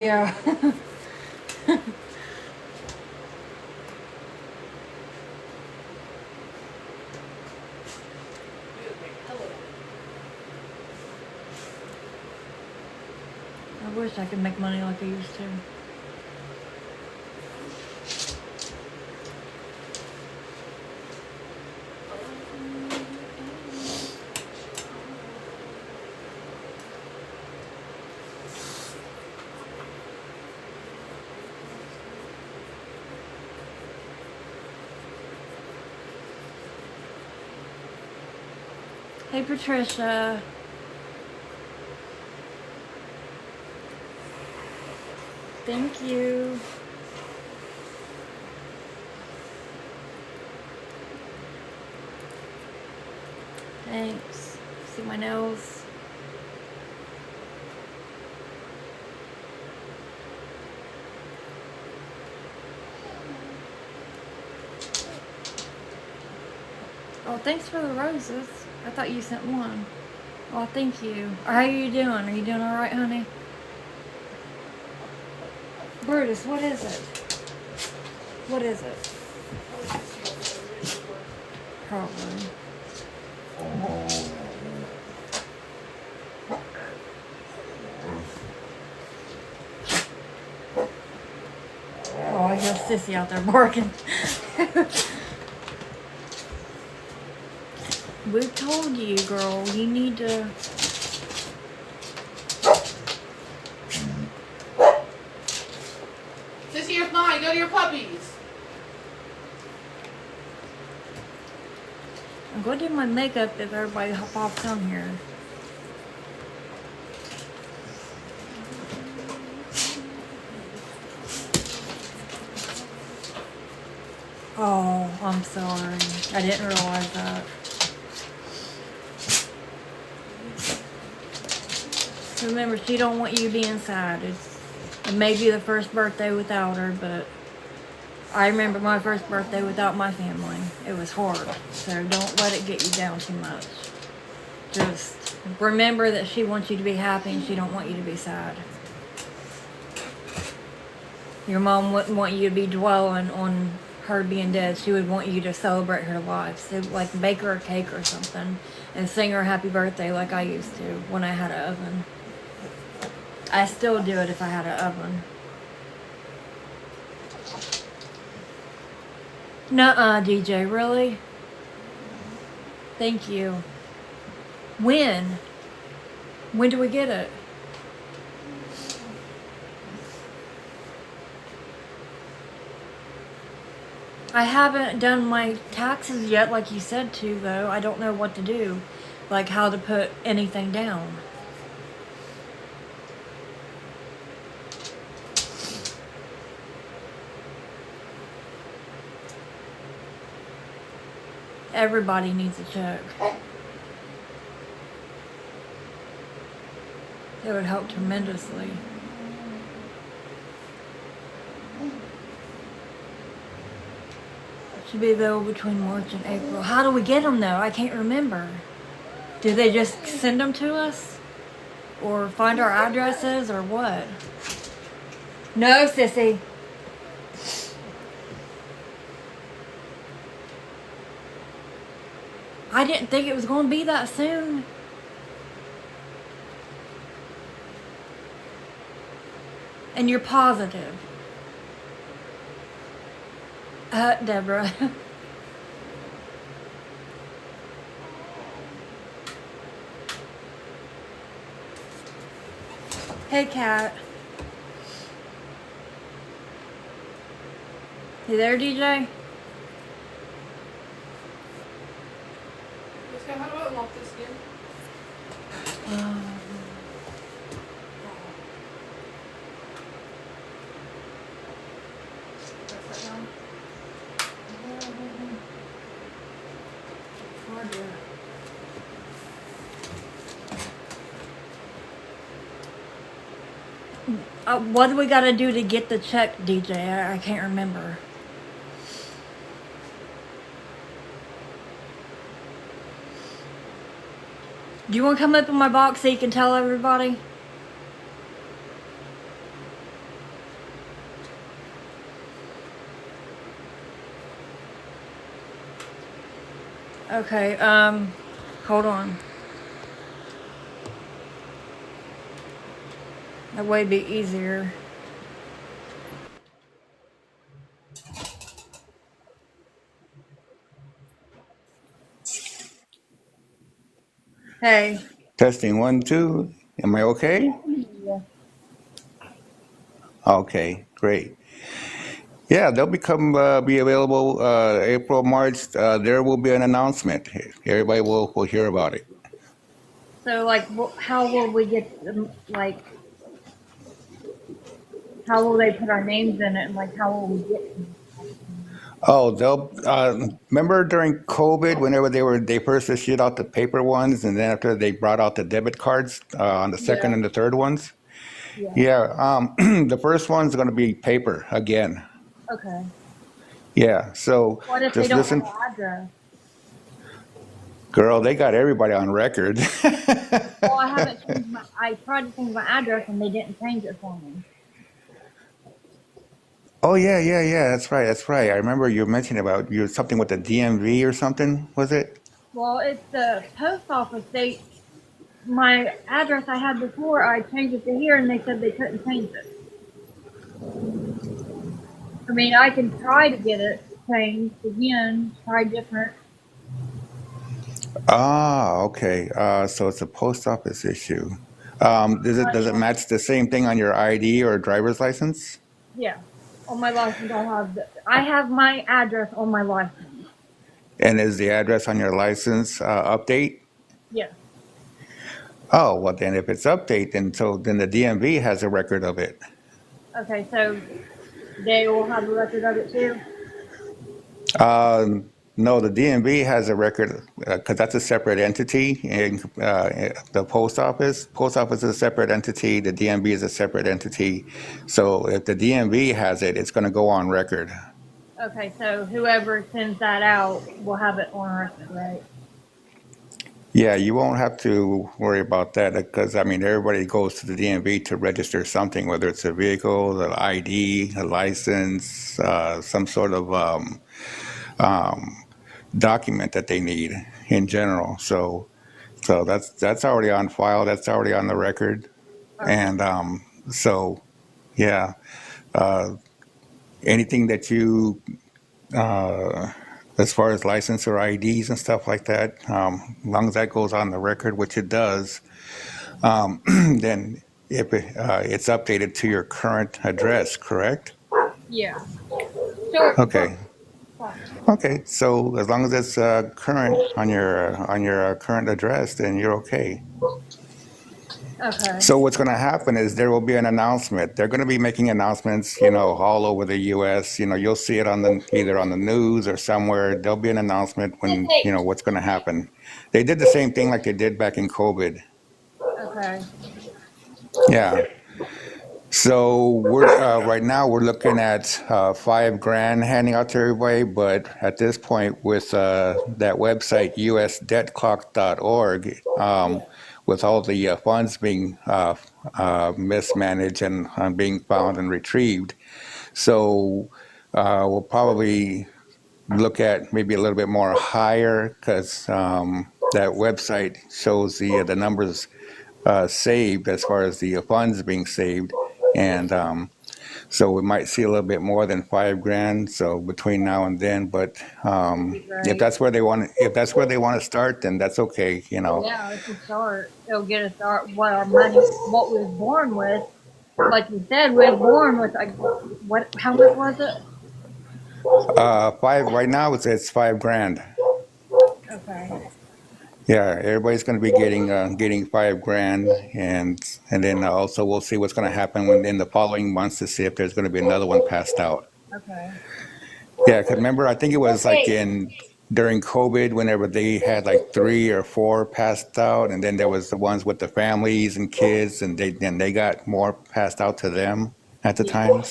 Yeah. I wish I could make money like I used to. Hey, Patricia. Thank you. Thanks. See my nails? Oh, thanks for the roses. I thought you sent one. Oh, thank you. How are you doing? Are you doing alright, honey? Brutus, what is it? What is it? Probably. Oh, I hear Sissy out there barking. We told you, girl, you need to... Sissy, you're fine. Go to your puppies. I'm going to do my makeup if everybody pops on here. Oh, I'm sorry. I didn't realize that. Remember, she don't want you being sad. It may be the first birthday without her, but I remember my first birthday without my family. It was hard. So don't let it get you down too much. Just remember that she wants you to be happy and she don't want you to be sad. Your mom wouldn't want you to be dwelling on her being dead. She would want you to celebrate her life. So like bake her a cake or something and sing her happy birthday like I used to when I had an oven. I still do it if I had an oven. Nuh-uh, DJ, really? Thank you. When? When do we get it? I haven't done my taxes yet like you said to, though. I don't know what to do. Like how to put anything down. Everybody needs a check. It would help tremendously. Should be available between March and April. How do we get them though? I can't remember. Do they just send them to us? Or find our addresses or what? No, sissy. I didn't think it was going to be that soon. And you're positive. Deborah. Hey, Kat. You there, DJ? How do I unlock this again? Press that down. What do we got to do to get the check, DJ? I can't remember. Do you want to come up in my box so you can tell everybody? Okay, hold on. That way it'd be easier. Hey. Testing one, two. Am I okay? Yeah. Okay, great. Yeah, they'll be available April, March. There will be an announcement. Everybody will hear about it. So, like, how will we get them? Like, how will they put our names in it? And like, how will we get them? Oh, they'll remember during COVID whenever they first issued out the paper ones, and then after they brought out the debit cards on the second Yeah. and the third ones. Yeah. Yeah, the first one's going to be paper again. Okay. Yeah, so What if they just don't have listen, an address? girl. They got everybody on record. Well, I haven't changed my. I tried to change my address and they didn't change it for me. Oh yeah. That's right. That's right. I remember you mentioning about you something with the DMV or something. Was it? Well, it's the post office. My address I had before, I changed it to here, and they said they couldn't change it. I mean, I can try to get it changed again, try different. Ah, okay. So it's a post office issue. Does it Yeah. match the same thing on your ID or driver's license? Yeah. On my license, I have my address on my license. And is the address on your license update? Yes. Oh, well then if it's update, then the DMV has a record of it. Okay, so they will have a record of it too. No, the DMV has a record because that's a separate entity. And the post office, is a separate entity. The DMV is a separate entity. So if the DMV has it, it's going to go on record. Okay, so whoever sends that out will have it on record, right? Yeah, you won't have to worry about that because I mean everybody goes to the DMV to register something, whether it's a vehicle, an ID, a license, some sort of document that they need in general. So that's already on file. That's already on the record. Okay. And so, yeah, anything that you, as far as license or IDs and stuff like that, as long as that goes on the record, which it does, then it's updated to your current address, correct? Yeah. So, Okay. sorry. Okay. So as long as it's current on your current address, then you're okay. Okay. So what's going to happen is there will be an announcement. They're going to be making announcements, all over the U.S. You'll see it on the either on the news or somewhere. There'll be an announcement when what's going to happen. They did the same thing like they did back in COVID. Okay. Yeah. So we're right now we're looking at $5,000 handing out to everybody, but at this point with that website usdebtclock.org, Yeah. with all the funds being mismanaged and being found and retrieved, so we'll probably look at maybe a little bit more higher because that website shows the numbers saved as far as the funds being saved, and so we might see a little bit more than $5,000. So between now and then, but That'd be if great. that's where they want to start, then that's okay. Yeah, it's a start. It'll get us start what our money, what we was born with. Like you said, we were born with like what? How much was it? Five right now. It's $5,000. Okay. Yeah, everybody's going to be getting $5,000, and then also we'll see what's going to happen in the following months to see if there's going to be another one passed out. Okay. Yeah, 'cause remember, I think it was like in during COVID, whenever they had like 3 or 4 passed out, and then there was the ones with the families and kids, and they got more passed out to them at the Yeah. time.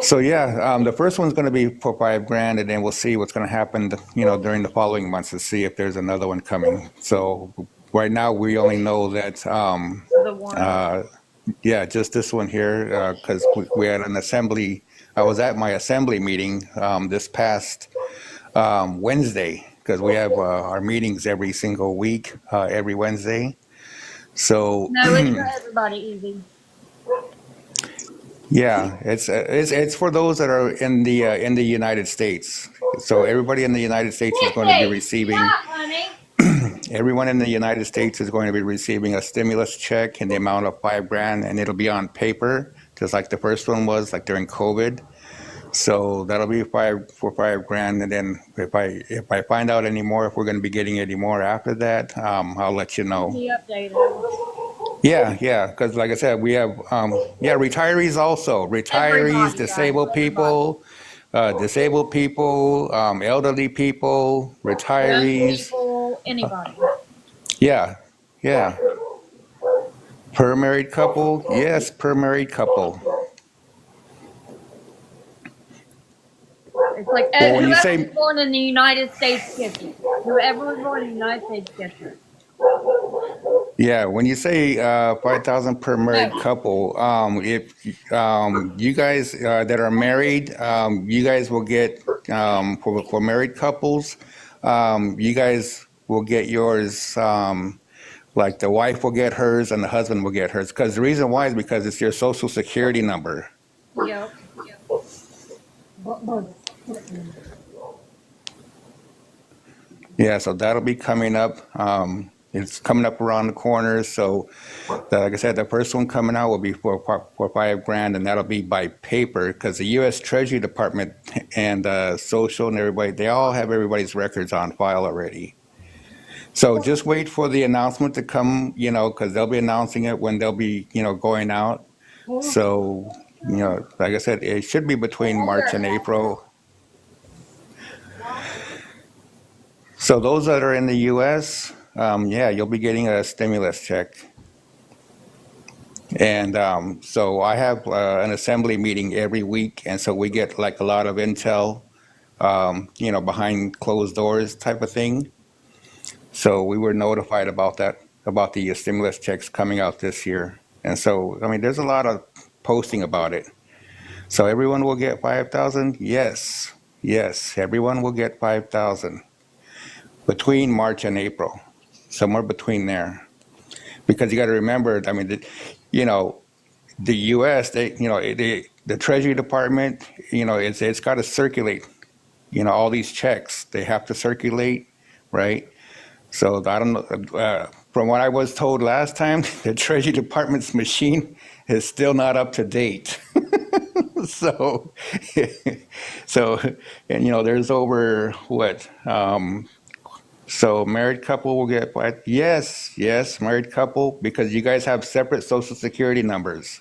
So yeah, the first one's going to be for $5,000, and then we'll see what's going to happen, during the following months to see if there's another one coming. So right now, we only know that, The one. yeah, just this one here, because we had an assembly. I was at my assembly meeting this past Wednesday, because we have our meetings every single week, every Wednesday. So No, it's for everybody, easy. yeah, it's for those that are in the United States. So everybody in the United States is going to be Missy, receiving. stop, honey. Everyone in the United States is going to be receiving a stimulus check in the amount of $5,000, and it'll be on paper, just like the first one was, like during COVID. So that'll be $5,000, and then if I find out any more, if we're going to be getting any more after that, I'll let you Keep know. me updated. Yeah, because like I said, we have retirees also, retirees, Everybody, guys, everybody. disabled people, elderly people, Young retirees. people, anybody. Yeah, yeah. Per married couple, yes, per married couple. It's like Well, when you whoever was say born in the United States gets it. Whoever was born in the United States gets it. Yeah, when you say 5,000 per married No. couple, if you guys that are married, you guys will get for married couples, you guys will get yours. Like the wife will get hers and the husband will get hers. Because the reason why is because it's your social security number. Yep. Yeah, so that'll be coming up. It's coming up around the corner. So, like I said, the first one coming out will be for $5,000, and that'll be by paper because the U.S. Treasury Department and Social and everybody, they all have everybody's records on file already. So just wait for the announcement to come, because they'll be announcing it when they'll be, going out. So, like I said, it should be between March and April. So those that are in the U.S., yeah, you'll be getting a stimulus check. And so I have an assembly meeting every week, and so we get like a lot of intel, behind closed doors type of thing. So we were notified about that, about the stimulus checks coming out this year. And so, I mean, there's a lot of posting about it. So everyone will get 5,000? Yes. Yes, everyone will get 5,000 between March and April, somewhere between there. Because you got to remember, I mean, you know, the U.S., the Treasury Department, it's got to circulate, all these checks. They have to circulate, right? So I don't know. From what I was told last time, the Treasury Department's machine is still not up to date. so, so, and there's over what? So married couple will get what? Yes, yes, married couple, because you guys have separate social security numbers.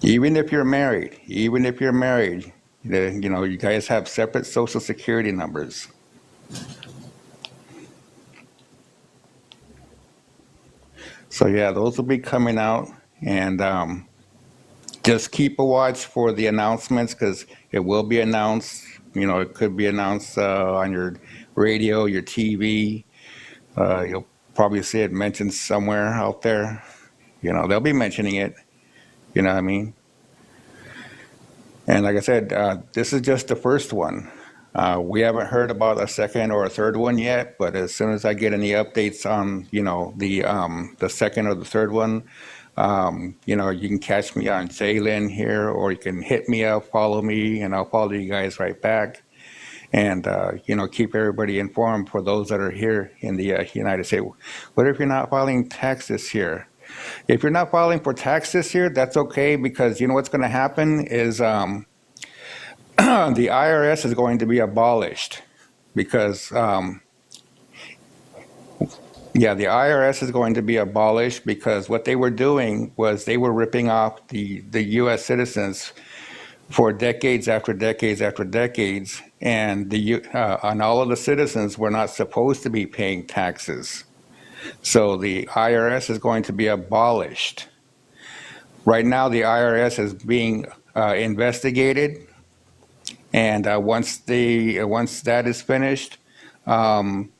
Even if you're married, you guys have separate social security numbers. So yeah, those will be coming out, and just keep a watch for the announcements because it will be announced. It could be announced on your radio, your TV. You'll probably see it mentioned somewhere out there. They'll be mentioning it. You know what I mean? And like I said, this is just the first one. We haven't heard about a second or a third one yet, but as soon as I get any updates on, the second or the third one, you can catch me on JLynn here, or you can hit me up, follow me, and I'll follow you guys right back. And keep everybody informed for those that are here in the United States. What if you're not filing tax this year? If you're not filing for tax this year, that's okay, because you know what's going to happen is the IRS is going to be abolished because the IRS is going to be abolished because what they were doing was they were ripping off the U.S. citizens for decades after decades after decades, and and all of the citizens were not supposed to be paying taxes. So the IRS is going to be abolished. Right now, the IRS is being investigated, and once that is finished, um,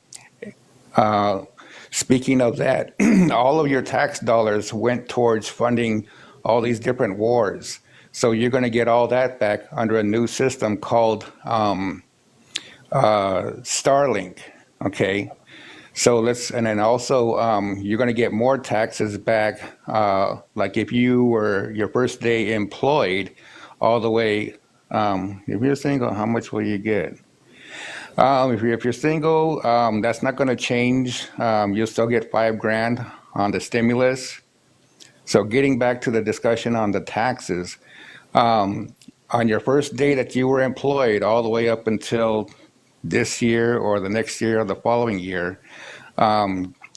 uh, speaking of that, all of your tax dollars went towards funding all these different wars. So you're going to get all that back under a new system called Starlink. Okay. So and then also, you're going to get more taxes back. Like if you were your first day employed, all the way. If you're single, how much will you get? If you're single, that's not going to change. You'll still get 5 grand on the stimulus. So getting back to the discussion on the taxes, on your first day that you were employed, all the way up until this year or the next year or the following year,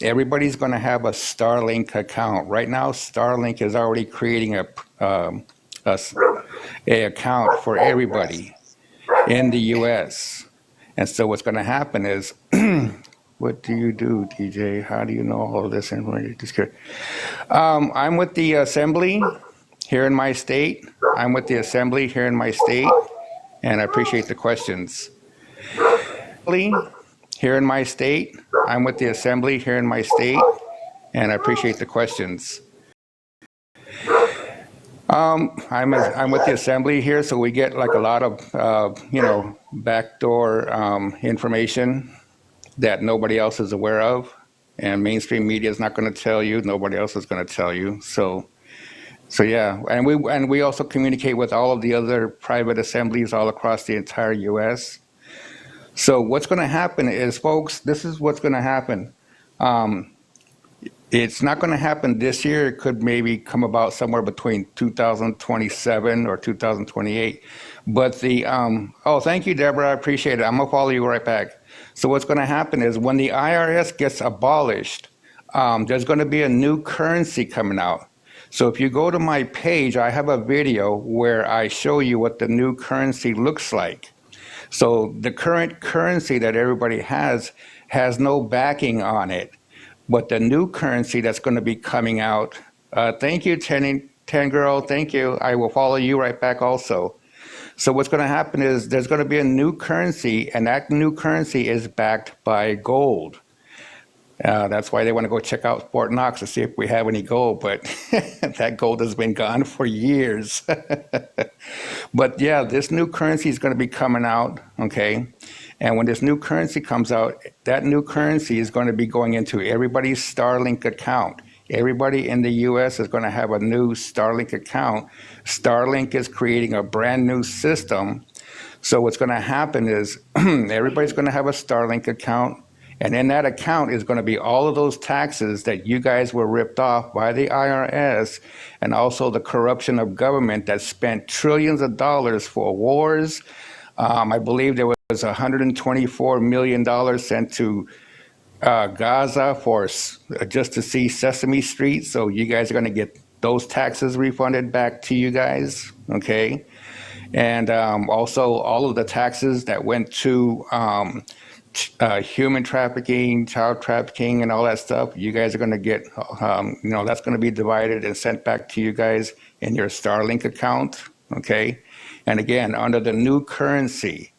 everybody's going to have a Starlink account. Right now, Starlink is already creating a account for everybody in the U.S. And so what's going to happen is, what do you do, DJ? How do you know all of this information? Just curious. I'm with the assembly here in my state. I'm with the assembly here in my state, and I appreciate the questions. Here in my state, I'm with the assembly here in my state, and I appreciate the questions. I'm with the assembly here, so we get like a lot of backdoor information that nobody else is aware of, and mainstream media is not going to tell you. Nobody else is going to tell you. So yeah, and we also communicate with all of the other private assemblies all across the entire U.S. So what's going to happen is, folks, this is what's going to happen. It's not going to happen this year. It could maybe come about somewhere between 2027 or 2028. But thank you, Deborah. I appreciate it. I'm going to follow you right back. So what's going to happen is when the IRS gets abolished, there's going to be a new currency coming out. So if you go to my page, I have a video where I show you what the new currency looks like. So the current currency that everybody has no backing on it. But the new currency that's going to be coming out, thank you, Ten Girl, thank you. I will follow you right back also. So what's going to happen is there's going to be a new currency, and that new currency is backed by gold. That's why they want to go check out Fort Knox to see if we have any gold, but that gold has been gone for years. But yeah, this new currency is going to be coming out, okay? And when this new currency comes out, that new currency is going to be going into everybody's Starlink account. Everybody in the U.S. is going to have a new Starlink account. Starlink is creating a brand new system. So what's going to happen is everybody's going to have a Starlink account. And in that account is going to be all of those taxes that you guys were ripped off by the IRS, and also the corruption of government that spent trillions of dollars for wars. I believe there was $124 million sent to Gaza just to see Sesame Street. So you guys are going to get those taxes refunded back to you guys, okay? And also all of the taxes that went to human trafficking, child trafficking, and all that stuff, you guys are going to get, that's going to be divided and sent back to you guys in your Starlink account, okay? And again, under the new currency.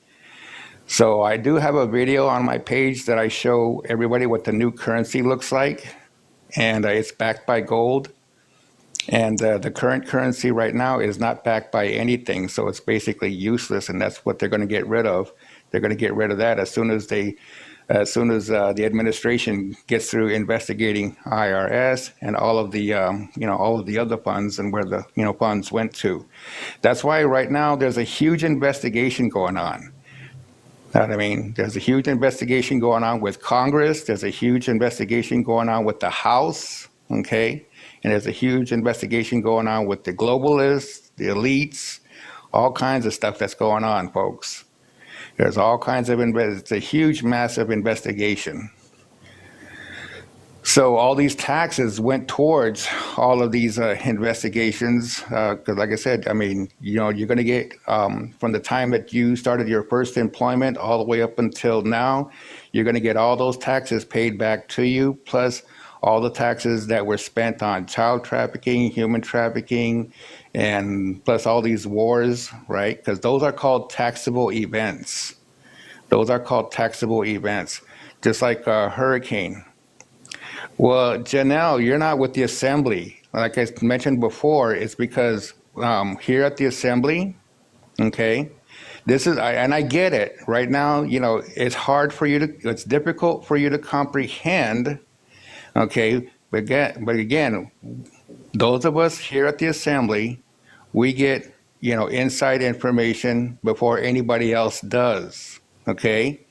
So I do have a video on my page that I show everybody what the new currency looks like, and it's backed by gold. And the current currency right now is not backed by anything, so it's basically useless, and that's what they're going to get rid of. They're going to get rid of that as soon as the administration gets through investigating IRS and all of the other funds and where the funds went to. That's why right now there's a huge investigation going on. Know what I mean? There's a huge investigation going on with Congress. There's a huge investigation going on with the House. Okay. And there's a huge investigation going on with the globalists, the elites, all kinds of stuff that's going on, folks. There's all kinds of it's a huge, massive investigation. So all these taxes went towards all of these investigations, because like I said, I mean, you're going to get, from the time that you started your first employment all the way up until now, you're going to get all those taxes paid back to you, plus all the taxes that were spent on child trafficking, human trafficking, and plus all these wars, right? Because those are called taxable events. Those are called taxable events, just like a hurricane. Well, Janelle, you're not with the assembly. Like I mentioned before, it's because here at the assembly, okay, And I get it. Right now, it's difficult for you to comprehend. Okay, but again, those of us here at the assembly, we get, inside information before anybody else does. Okay,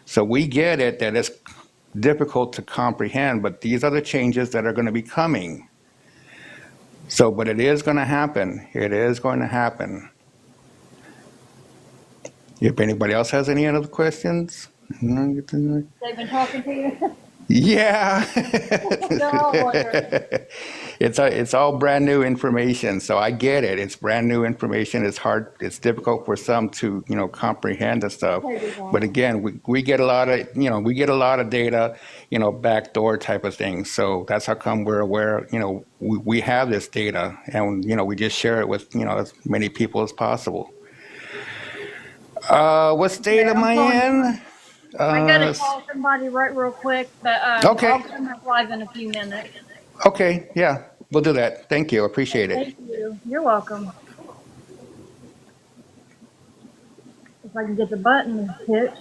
so we get it that it's difficult to comprehend, but these are the changes that are going to be coming. So, but it is going to happen. It is going to happen. If anybody else has any other questions? They've been talking to you? Yeah. They're all wondering. It's all brand new information, so I get it. It's brand new information. It's hard. It's difficult for some to comprehend the stuff. But again, we get a lot of data, backdoor type of things. So that's how come we're aware. We have this data, and we just share it with as many people as possible. What state am I in? I gotta call somebody right real quick, but Okay. I'll come up live in a few minutes. Okay, yeah, we'll do that. Thank you. Appreciate it. Thank you. You're welcome. If I can get the button hit.